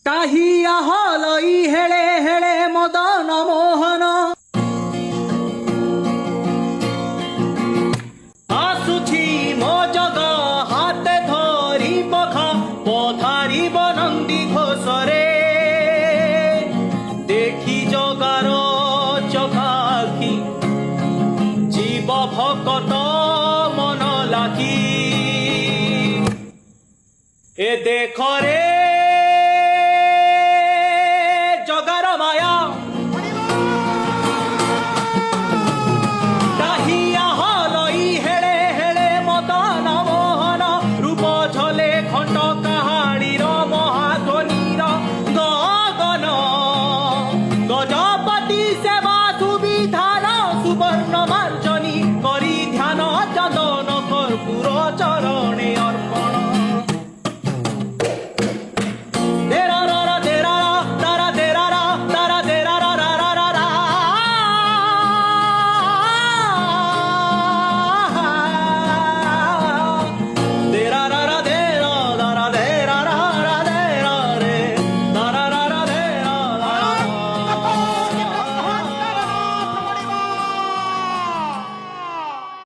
টাহিয়া হলই হেলে হেলে মদন মোহন আসুছি মো জগ হাতে ধরি পখা পধারিব নন্দী ঘোষরে দেখি জগার চখাখি জীব ভকত মন লাগি এ দেখরে